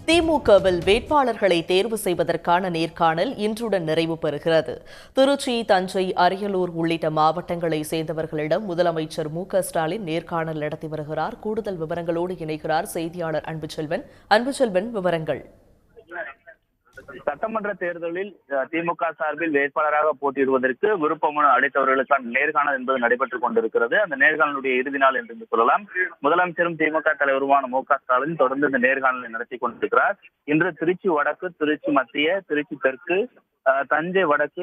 திமுகவில் வேட்பாளர்களை தேர்வு செய்வதற்கான நேர்காணல் இன்றுடன் நிறைவு பெறுகிறது. திருச்சி, தஞ்சை, அரியலூர் உள்ளிட்ட மாவட்டங்களை சேர்ந்தவர்களிடம் முதலமைச்சர் மு.க.ஸ்டாலின் நேர்காணல் நடத்தி வருகிறார். கூடுதல் விவரங்களோடு இணைகிறார் செய்தியாளர் அன்புச்செல்வன். அன்புச்செல்வன், விவரங்கள். சட்டமன்ற தேர்தலில் திமுக சார்பில் வேட்பாளராக போட்டியிடுவதற்கு விருப்ப மனு அளித்தவர்களுக்கான நேர்காணல் என்பது நடைபெற்றுக் கொண்டிருக்கிறது. அந்த நேர்காணலுடைய இறுதி நாள் என்று சொல்லலாம். முதலமைச்சரும் திமுக தலைவருமான மு.க.ஸ்டாலின் தொடர்ந்து இந்த நேர்காணலை நடத்தி கொண்டிருக்கிறார். இன்று திருச்சி வடக்கு, திருச்சி மத்திய, திருச்சி தெற்கு, தஞ்சை வடக்கு,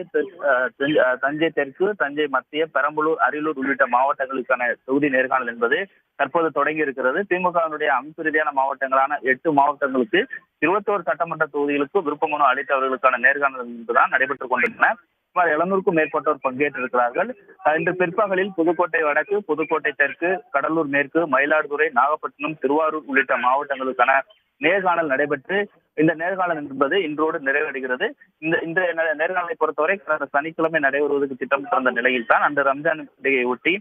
தஞ்சை தெற்கு, தஞ்சை மத்திய, பெரம்பலூர், அரியலூர் உள்ளிட்ட மாவட்டங்களுக்கான தொகுதி நேர்காணல் என்பது தற்போது தொடங்கி இருக்கிறது. திமுகவினுடைய அமைப்பு ரீதியான மாவட்டங்களான 8 மாவட்டங்களுக்கு 21 சட்டமன்ற தொகுதிகளுக்கு விருப்ப மனு அளித்தவர்களுக்கான நேர்காணல் என்பதுதான் நடைபெற்றுக் கொண்டிருந்தன. சுமார் 700க்கும் மேற்பட்டோர் பங்கேற்றிருக்கிறார்கள். இன்று பிற்பகலில் புதுக்கோட்டை வடக்கு, புதுக்கோட்டை தெற்கு, கடலூர் மேற்கு, மயிலாடுதுறை, நாகப்பட்டினம், திருவாரூர் உள்ளிட்ட மாவட்டங்களுக்கான நேர்காணல் நடைபெற்று இந்த நேர்காணல் என்பது இன்றோடு நிறைவடைகிறது. இந்த நேர்காணலை பொறுத்தவரை கடந்த சனிக்கிழமை நடைபெறுவதற்கு திட்டமிட்டிருந்த நிலையில் தான் அந்த ரம்ஜான் பண்டிகையை ஒட்டி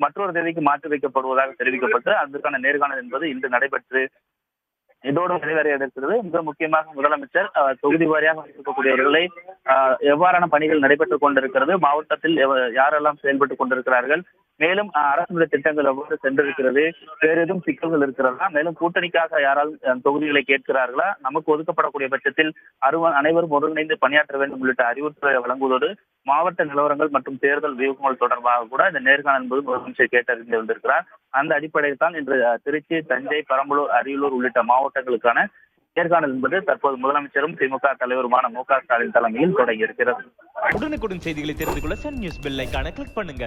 மற்றொரு தேதிக்கு மாற்றி வைக்கப்படுவதாக தெரிவிக்கப்பட்டு அதற்கான நேர்காணல் என்பது இன்று நடைபெற்று இதோடு நிறைவேற இருக்கிறது. மிக முக்கியமாக முதலமைச்சர் தொகுதி வாரியாக இருக்கக்கூடியவர்களை எவ்வாறான பணிகள் நடைபெற்றுக் கொண்டிருக்கிறது, மாவட்டத்தில் யாரெல்லாம் செயல்பட்டுக் கொண்டிருக்கிறார்கள், மேலும் அரசுடைய திட்டங்கள் எவ்வாறு சென்றிருக்கிறது, வேறு எதுவும் சிக்கல்கள் இருக்கிறதா, மேலும் கூட்டணிக்காக யாரால் தொகுதிகளை கேட்கிறார்களா, நமக்கு ஒதுக்கப்படக்கூடிய பட்சத்தில் அனைவரும் ஒருங்கிணைந்து பணியாற்ற வேண்டும் உள்ளிட்ட அறிவுறுத்தலை வழங்குவதோடு மாவட்ட நிலவரங்கள் மற்றும் தேர்தல் வியூகங்கள் தொடர்பாக கூட இந்த நேர்காணல் என்பது முதலமைச்சர் கேட்டறிந்து வந்திருக்கிறார். அந்த அடிப்படையில் தான் இன்று திருச்சி, தஞ்சை, பெரம்பலூர், அரியலூர் உள்ளிட்ட மாவட்டங்களுக்கான நேர்காணல் என்பது தற்போது முதலமைச்சரும் திமுக தலைவருமான மு.க.ஸ்டாலின் தலைமையில் தொடங்கி இருக்கிறது. உடனுக்குடன் செய்திகளை தெரிந்து கொள்ள சன் நியூஸ் பெல் ஐகானை கிளிக் பண்ணுங்க.